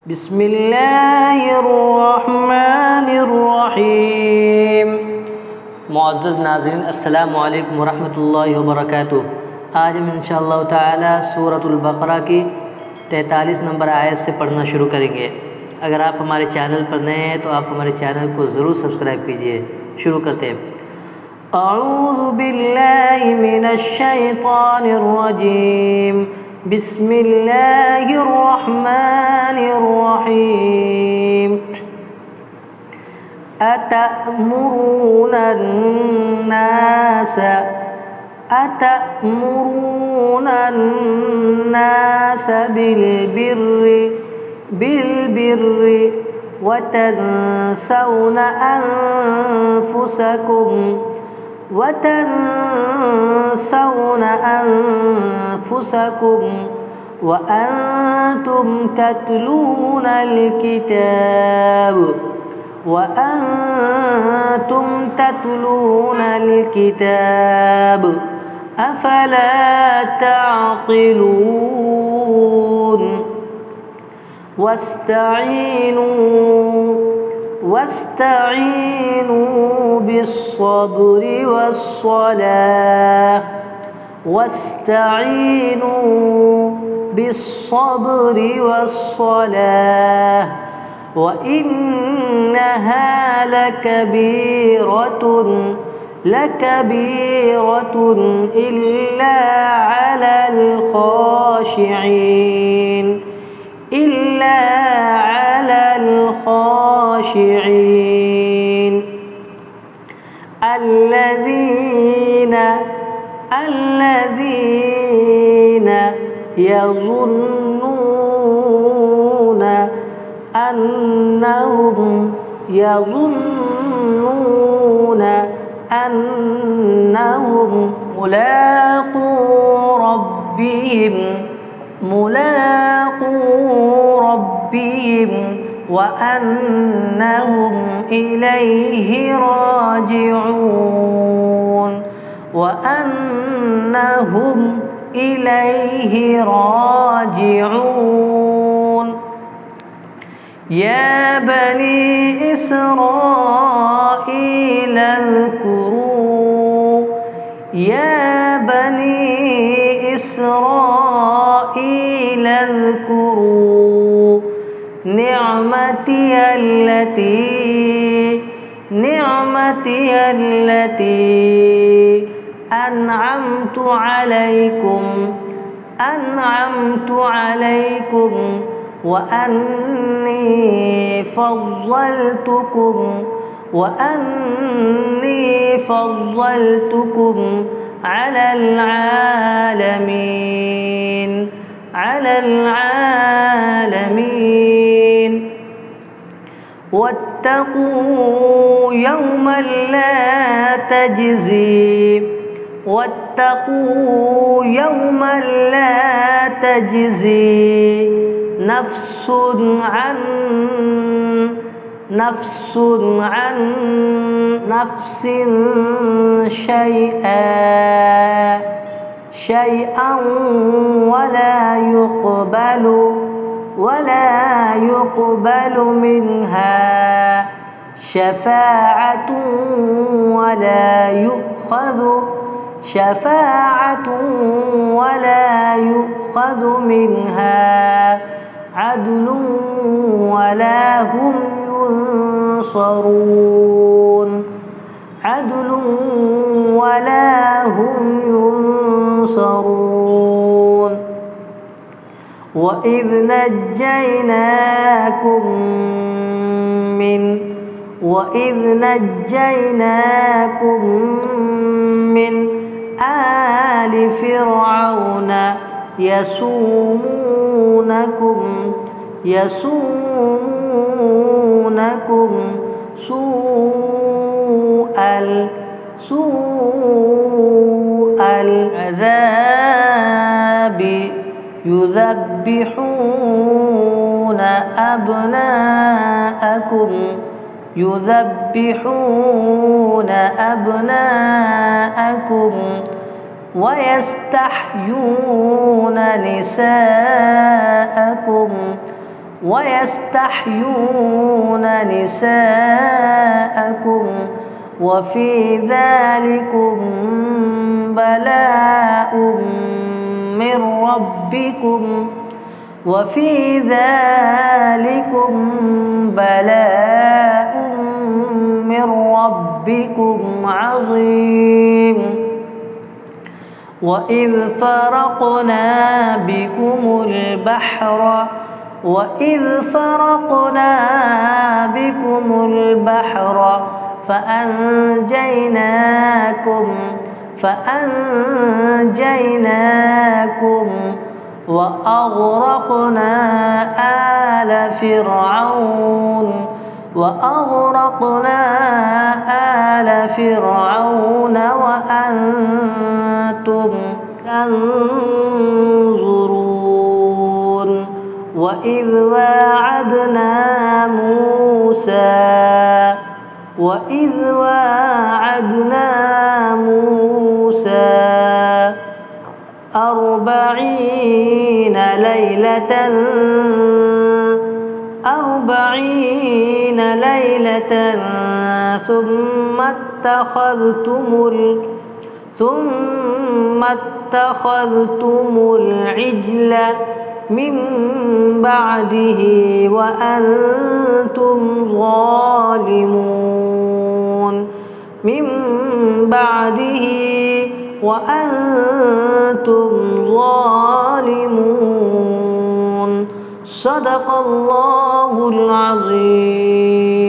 बिस्मिल्लाहिर्रहमानिर्रहीम। मुअज़्ज़ज़ नाज़रीन, अस्सलामु अलैकुम वरहमतुल्लाहि वबरकातुहू। आज हम इंशाअल्लाह ताला सूरतुल बक़रा की 43 नंबर आयत से पढ़ना शुरू करेंगे। अगर आप हमारे चैनल पर नए हैं तो आप हमारे चैनल को ज़रूर सब्सक्राइब कीजिए। शुरू करते हैं। अऊज़ु बिल्लाहि मिनश शैतानिर रजीम। बिस्मिल्लाहिर्रहमानिर्रहीम। अतअमुरूनन्नास बिल्बिर्रि वतंसौन अनफुसकुम वअंतुम ततलून अलकिताब अफला तअक़िलून। वस्तईनू बिस्सब्रि वस्सलाह व इन्नहा लकबीरतुन इल्ला अलल ख़ाशिईन الذين يظنون أنهم ملاقو ربهم وأنهم إليه راجعون يا بني إسرائيل اذكروا نعمتي التي أنعمت عليكم وأني فضلتكم على العالمين واتقوا يوما لا تجزي نفس عن نفس شيئا ولا يقبل منها شفاعة ولا يؤخذ منها عدل ولا هم ينصرون وإذ نجيناكم من آل فرعون يسومونكم سوء العذاب يذبحون أبناءكم ويستحيون نساءكم ويستحيون نساءكم وفي ذلكم بلاء من ربكم وفي ذلكم بلاء من ربكم عظيم. وإذ فرقنا بكم البحر فأنجيناكم وأغرقنا آل فرعون وأنتم تنظرون. وإذ واعدنا موسى 40 ليلة ثم اتخذتم العجل من بعده وأنتم ظالمون. صدق الله العظيم.